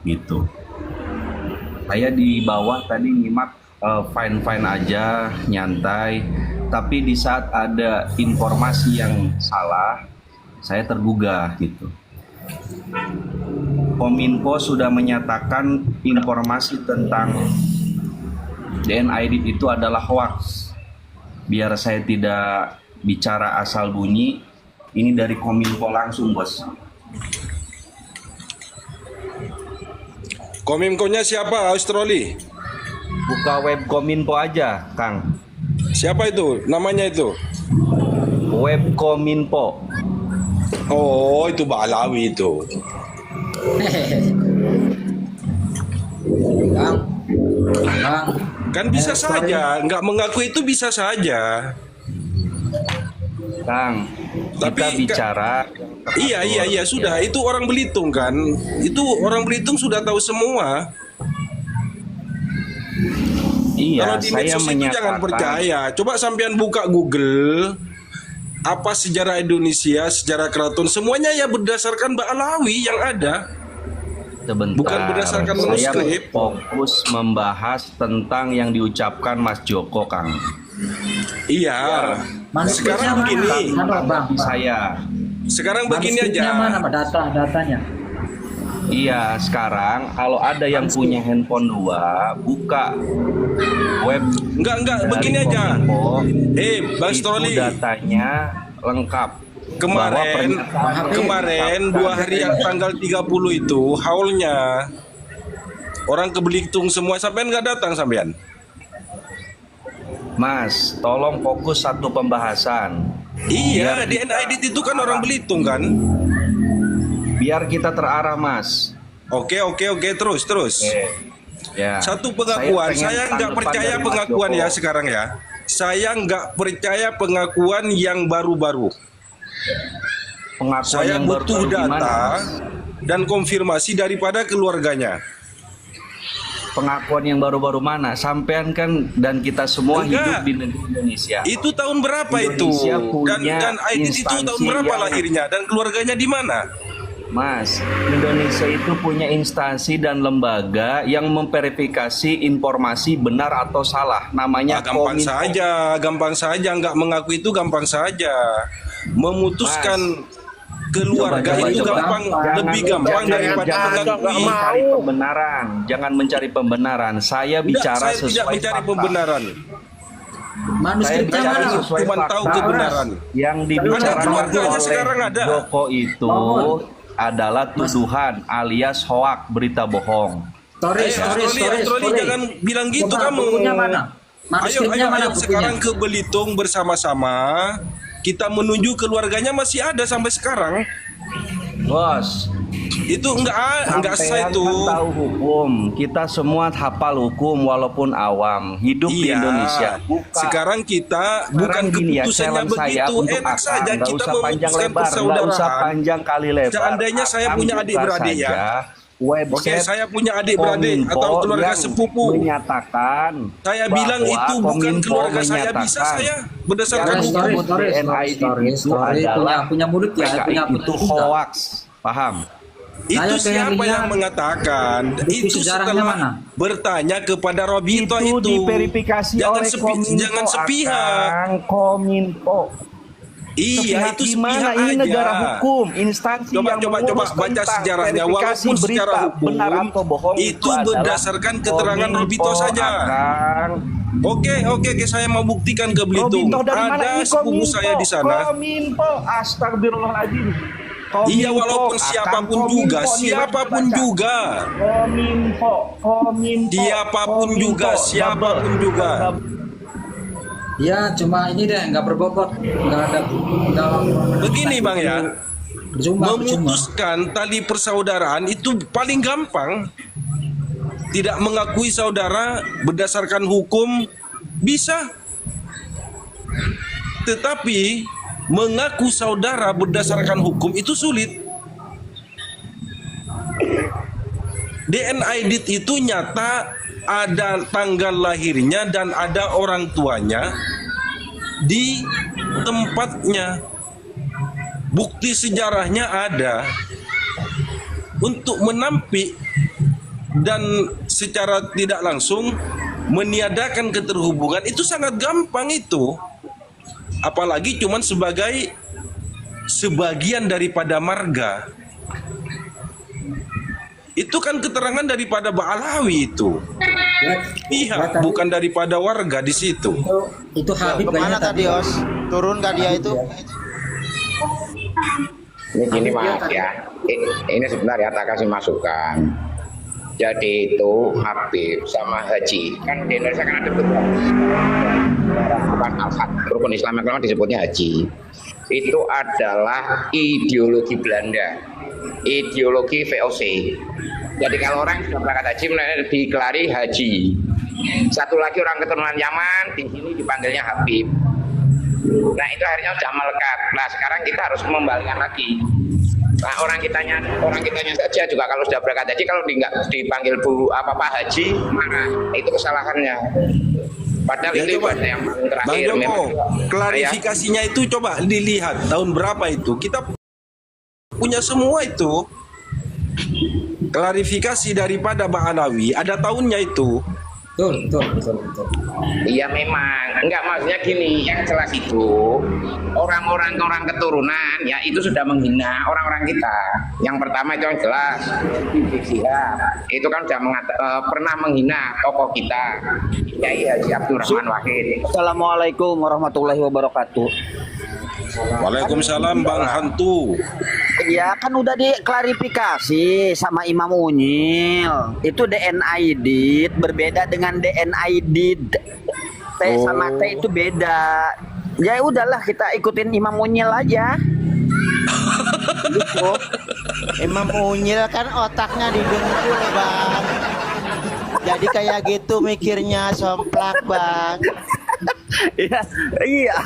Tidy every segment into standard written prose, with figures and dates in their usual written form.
gitu. Saya di bawah tadi nyimak fine-fine aja, nyantai. Tapi di saat ada informasi yang salah, saya tergugah gitu. Kominfo sudah menyatakan informasi tentang DNID itu adalah hoax. Biar saya tidak bicara asal bunyi, ini dari Kominfo langsung, bos. Kominfo-nya siapa, Australi? Buka web Kominfo aja, Kang. Siapa itu? Namanya itu? Web Kominfo. Oh, itu Balawi itu. Bang, Kan bisa saja, nggak mengaku itu bisa saja. Kang, kita Tapi, bicara. Iya, sudah. Itu orang Belitung kan. Itu orang Belitung sudah tahu semua. Iya, Kalau di saya medsos itu jangan menyatakan. percaya. Coba sampean buka Google, apa sejarah Indonesia, sejarah keraton, semuanya ya berdasarkan Ba'alawi yang ada. Sebentar, Bukan berdasarkan saya manuskrip. fokus membahas tentang yang diucapkan Mas Joko, Kang. Iya. manuskripnya Sekarang mana? begini. Bang. Saya, Sekarang begini Manuskripnya aja. mana, Pak? Datanya. iya sekarang kalau ada yang punya handphone dua, buka web Enggak, dari begini aja. Kominfo, Bang itu Stroli. datanya lengkap. Bahwa Kemarin 2 hari yang tanggal 30 itu haulnya orang ke Belitung semua, sampean nggak datang sampean. Mas, tolong fokus satu pembahasan. Iya, di NID itu kan orang Belitung kan. Biar kita terarah, Mas. Oke, terus. Ya. Satu pengakuan, pengen saya nggak tanggapan percaya dari Mas pengakuan Joko. ya sekarang ya. Saya nggak percaya pengakuan yang baru-baru. Pengakuan Saya yang butuh baru-baru gimana, data Mas? dan konfirmasi daripada keluarganya. Pengakuan yang baru-baru mana? Sampean kan dan kita semua Enggak. hidup di negeri Indonesia. Itu tahun berapa itu? Indonesia punya Dan ID itu tahun instansi berapa yang- lahirnya? Dan keluarganya di mana? Mas, Indonesia itu punya instansi dan lembaga yang memverifikasi informasi benar atau salah. Namanya Gampang Kominfo. gampang saja. Nggak mengaku itu gampang saja. Memutuskan keluarga Coba, itu coba. gampang, lebih Jangan- gampang jangan- daripada jangan mengakui. mencari pembenaran. Jangan mencari pembenaran. Saya Tidak, bicara saya sesuai tidak mencari fakta. pembenaran. Manuskripnya Saya mana? bicara sesuai Cuma tahu fakta. kebenaran. Yang dibicarakan keluarga aja oleh sekarang ada. Joko itu adalah tuduhan alias hoak, berita bohong. Stories. Australi, jangan bilang gitu Coba, kamu. bukunya mana? Ayo, Manuskripnya mana bukunya? sekarang ke Belitung bersama-sama. Kita menuju keluarganya masih ada sampai sekarang. Bos, Itu enggak sah sampean itu. kan tahu hukum. Kita semua hafal hukum walaupun awam. Hidup di Iya. Indonesia. Buka. Sekarang kita bukan Gini ya, keputusannya challenge saya begitu. untuk Enak Akang, saja nggak kita usah panjang memutuskan lebar, nggak usah persaudaraan. panjang kali lebar. Seandainya saya Akang punya buka adik-beradik ya. saja website Oke, saya punya adik-beradik Kominfo atau keluarga yang sepupu. menyatakan Saya bilang bahwa itu bukan Kominfo keluarga saya, bisa menyatakan saya berdasarkan yang hukum. disebut DNID itu adalah punya mulut ya, PKI punya itu juga. hoax, paham? Itu Saya siapa pengen yang lihat mengatakan? bukti Itu sejarahnya setelah mana? bertanya kepada Robito Itu itu. diverifikasi Jangan oleh Kominfo. jangan sepihak. Akang, Kominfo. Iya, Sepihak itu gimana? sepihak Ini aja. negara hukum, instansi yang Coba mengurus baca tentang sejarahnya. verifikasi Walaupun secara berita hukum benar atau bohong itu adalah berdasarkan keterangan Kominfo, Robito saja. Akang. Oke, saya mau buktikan ke Belitung. Robito dari mana? Ada Ini sepupu Kominfo. saya di sana. Kominfo, astagfirullahaladzim. Kominfo, Iya, walaupun Akang, siapapun Kominfo juga, nih, siapapun baca. juga. Kominfo. Siapapun juga, siapapun juga. Ya, cuma ini deh, nggak berbobot, nggak ada. Begini Bang ya, Percuma. memutuskan tali persaudaraan itu paling gampang. Tidak mengakui saudara berdasarkan hukum bisa. Tetapi mengaku saudara berdasarkan hukum itu sulit. DNID itu nyata ada tanggal lahirnya dan ada orang tuanya di tempatnya. Bukti sejarahnya ada. Untuk menampik dan secara tidak langsung meniadakan keterhubungan itu sangat gampang itu. Apalagi cuman sebagai sebagian daripada marga. Itu kan keterangan daripada Ba'alawi itu. Pihak bukan daripada warga di situ. Itu Habib Kemana kayaknya tadi Os? Turun gak dia itu? Ini gini Mas ya, ini sebentar ya, tak kasih masukan. Jadi itu Habib sama Haji, kan di Indonesia kan ada beberapa bukan al-had, rukun Islam yang memang disebutnya Haji. Itu adalah ideologi Belanda, ideologi VOC. Jadi kalau orang sudah berangkat haji, mulai dikelari Haji. Satu lagi orang keturunan Yaman, di sini dipanggilnya Habib. Nah itu akhirnya sudah melekat. Nah sekarang kita harus membalikan lagi. Nah orang kitanya saja juga kalau sudah berangkat haji, kalau nggak dipanggil Bu apa Pak Haji, marah. Itu kesalahannya. Padahal Ya, itu coba. ibadah yang paling Bang terakhir. Joko, klarifikasinya itu coba dilihat tahun berapa itu. Kita punya semua itu. Klarifikasi daripada Ba'alawi ada tahunnya itu. betul. Iya memang, enggak maksudnya gini, yang jelas itu orang keturunan ya itu sudah menghina orang-orang kita. Yang pertama itu yang jelas, Rizik Syihab itu kan sudah pernah menghina tokoh kita, Kiai Haji Abdurrahman Wahid. Assalamualaikum warahmatullahi wabarakatuh. Waalaikumsalam Bang Hantu. Ya kan udah diklarifikasi sama Imam Unyil. Itu DNA Idit berbeda dengan DNA Idid. T sama T itu beda. Ya udahlah kita ikutin Imam Unyil aja. Gitu. Imam Unyil kan otaknya didengkul Bang. Jadi kayak gitu mikirnya somplak Bang. Iya,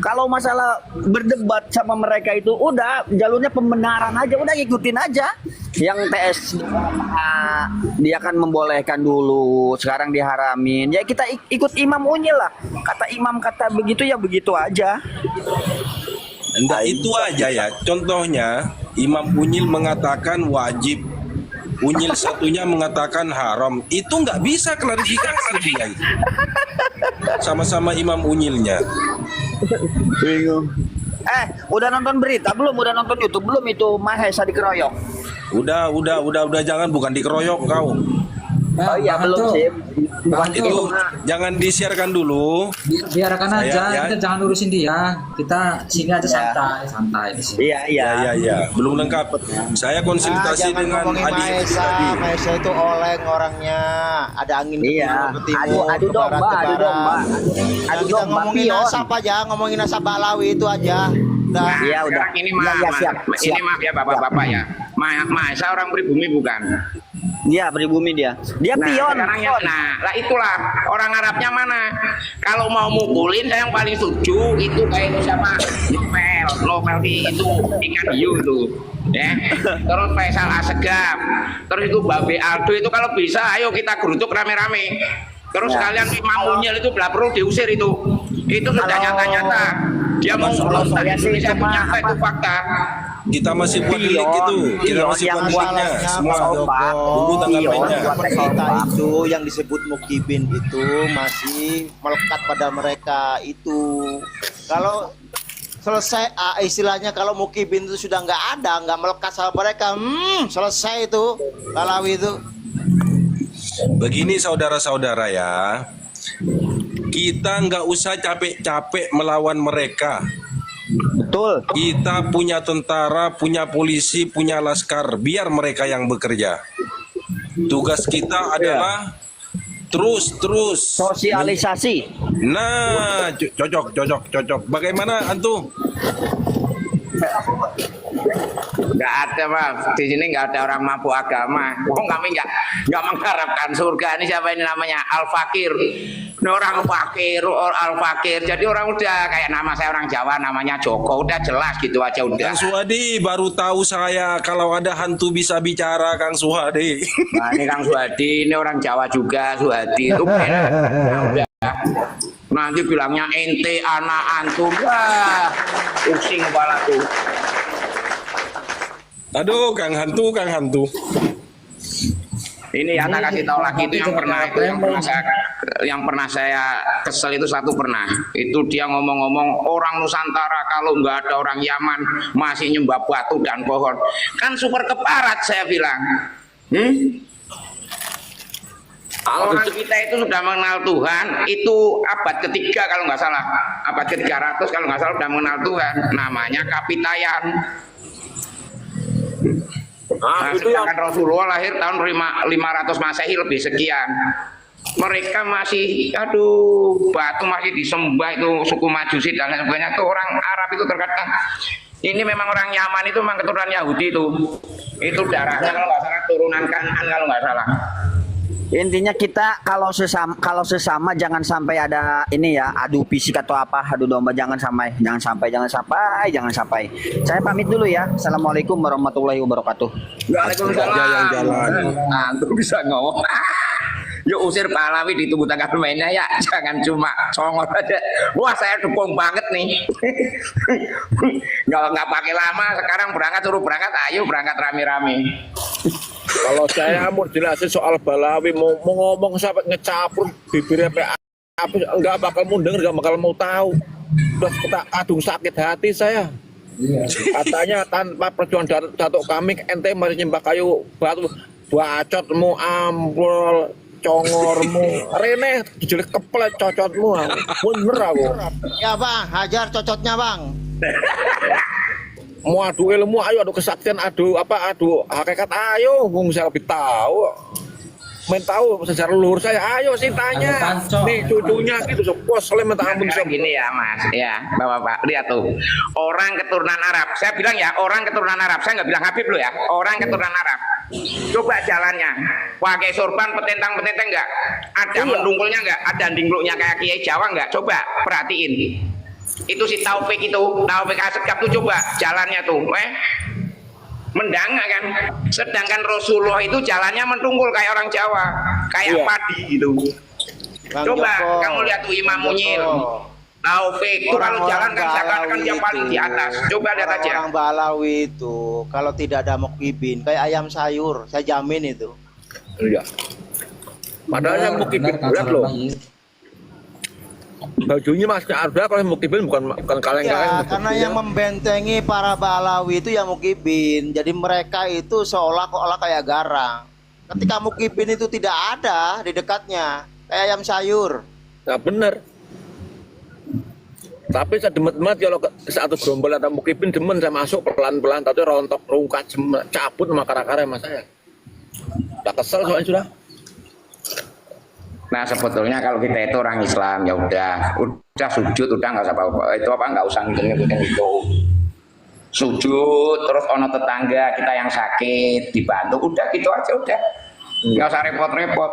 kalau masalah berdebat sama mereka itu udah jalurnya pembenaran aja, udah ikutin aja. Yang TS dia kan membolehkan dulu, sekarang diharamin. Ya kita ikut Imam Unyil lah. Kata imam kata begitu ya begitu aja. Enggak itu aja ya. Contohnya Imam Unyil mengatakan wajib, Unyil satunya mengatakan haram. Itu nggak bisa klarifikasi dia. Sama-sama Imam Unyilnya. Bingung. Udah nonton berita belum? Udah nonton YouTube belum itu Mahesa dikeroyok? Udah jangan, bukan dikeroyok kau. Oh iya Bang belum Hantu, sih. Bang Itu Hantu, jangan disiarkan dulu. biarkan aja, Ya. kita jangan urusin dia. Kita sini aja Ya. santai di sini. Iya. Ya. Belum lengkap. Saya konsultasi Jangan dengan ngomongin Adi Mahesa. tadi. Mahesa itu oleng orangnya. Ada angin ke Iya. timur, ke timur, Adu ke barat, domba, ke adu barat. domba. Nah, Adu kita domba ngomongin pion. nasab aja, ngomongin nasab Ba'alawi itu aja. Udah. Iya, udah. Sekarang ini Ya, siap. ini maaf ya bapak-bapak ya. Mahesa orang pribumi bukan. Dia pribumi dia. Dia pion. Sekarang yang, lah itulah orang Arabnya mana? Kalau mau mukulin saya yang paling setuju itu kayak itu siapa? Novel itu ikan hiu tuh. Ya. Terus Faisal Asegaf. Terus itu Babe Aldo itu kalau bisa ayo kita geruduk rame-rame. Terus kalian Imam Unyil itu belah perlu diusir itu. Itu sudah Kalau- nyata-nyata. Dia mau kalau melontar saya sih Indonesia cuma nyata itu fakta. Kita masih buat delik itu. Kita Pion masih yang buat deliknya masalahnya, semua. Pak Joko. Tunggu tanggal Pion mainnya. buat Kita itu yang disebut mukibin itu masih melekat pada mereka itu. Kalau selesai istilahnya kalau mukibin itu sudah nggak ada, nggak melekat sama mereka, selesai itu Ba'alawi itu. Begini saudara-saudara ya. Kita nggak usah capek-capek melawan mereka. Betul. Kita punya tentara, punya polisi, punya laskar. Biar mereka yang bekerja. Tugas kita adalah terus. Sosialisasi. Nah, cocok. Bagaimana Antu? Nggak ada Pak, di sini nggak ada orang mabuk agama. Kami nggak mengharapkan surga. Ini siapa ini namanya Al Fakir. Ini orang fakir, Al Fakir. Jadi orang udah kayak nama saya orang Jawa namanya Joko, udah jelas gitu aja udah. Kang Suhadi baru tahu saya kalau ada hantu bisa bicara, Kang Suhadi. Nah ini Kang Suhadi, ini orang Jawa juga Suhadi itu benar. Nah, udah. Nanti bilangnya ente anak antum, wah, pusing kepalaku. Aduh, Kang Hantu. Ini ya tak kasih tahu lagi itu yang pernah saya kesel itu satu pernah. Itu dia ngomong-ngomong orang Nusantara kalau nggak ada orang Yaman masih nyembah batu dan pohon. Kan super keparat saya bilang. Orang kita itu sudah mengenal Tuhan itu abad ketiga kalau nggak salah, abad ke-300 kalau nggak salah sudah mengenal Tuhan. Namanya Kapitayan. Nah, sedangkan Rasulullah lahir tahun 500 Masehi lebih sekian. Mereka masih, aduh, batu masih disembah itu suku Majusi dan lain sebagainya. Itu orang Arab itu terkadang. Ini memang orang Yaman itu memang keturunan Yahudi itu. Itu darahnya kalau nggak salah turunan Kanan kalau nggak salah. Intinya kita kalau sesama jangan sampai ada ini ya, adu fisik atau apa, adu domba, jangan sampai. Saya pamit dulu ya. Assalamualaikum warahmatullahi wabarakatuh. Waalaikumsalam. Yang jalan. Antum bisa ngomong. Yuk usir Pahlawi di tubuh tangga mainnya ya, jangan cuma congol aja. Wah saya dukung banget nih. Nggak pakai lama, sekarang suruh berangkat, ayo berangkat rame-rame. Kalau saya mau jelasin soal Pahlawi, mau ngomong sampai ngecapur bibirnya apa, nggak bakal mau denger, nggak bakal mau tahu. Udah kita adung sakit hati saya. Katanya tanpa perjuangan datuk kami, ente masih nyembah kayu batu, bacotmu, ambrol, congormu, rene dijelek keplet cocotmu, bener aku. Ya bang, hajar cocotnya bang. Mau adu ilmu, ayo adu kesaktian, adu hakikat, ayo, saya lebih tahu. Main tahu sejarah leluhur saya, ayo sih tanya. Nih cucunya gitu, bos lem minta ampun. Gini ya mas, ya bapak-bapak, lihat tuh. Orang keturunan Arab, saya bilang ya orang keturunan Arab, saya nggak bilang Habib loh ya, orang keturunan Arab. Coba jalannya, pakai sorban, petentang-petenteng nggak? Ada mendungkulnya nggak? Ada dingluknya kayak Kiai Jawa nggak? Coba perhatiin. Itu si Taufik Asegaf tuh coba jalannya tuh, mendanga kan. Sedangkan Rasulullah itu jalannya mendungkul kayak orang Jawa, kayak padi gitu. Bang Coba Joko. kamu lihat tuh Imam Munyil, Taufik itu kalau jalan kan seakan-akan dia paling di atas. Coba lihat aja. Orang Balawi itu kalau tidak ada mukibin kayak ayam sayur, saya jamin itu. Iya. Padahal yang mukibin berat loh. Bajunya masih ada, kalau mukibin bukan kaleng-kaleng. Ya, karena yang membentengi para Balawi itu yang mukibin. Jadi mereka itu seolah-olah kayak garang. Ketika mukibin itu tidak ada di dekatnya, kayak ayam sayur. Nah bener. Tapi saya demet-demet kalau satu gerombol atau mukibin demen saya masuk pelan-pelan, tapi rontok, rungkat, cabut sama kara-kara sama saya. Udah kesel soalnya sudah. Nah sebetulnya kalau kita itu orang Islam ya udah sujud, udah nggak usah apa-apa, itu apa nggak usah ngikutin itu. Sujud terus ono tetangga kita yang sakit dibantu, udah gitu aja udah, nggak usah repot-repot.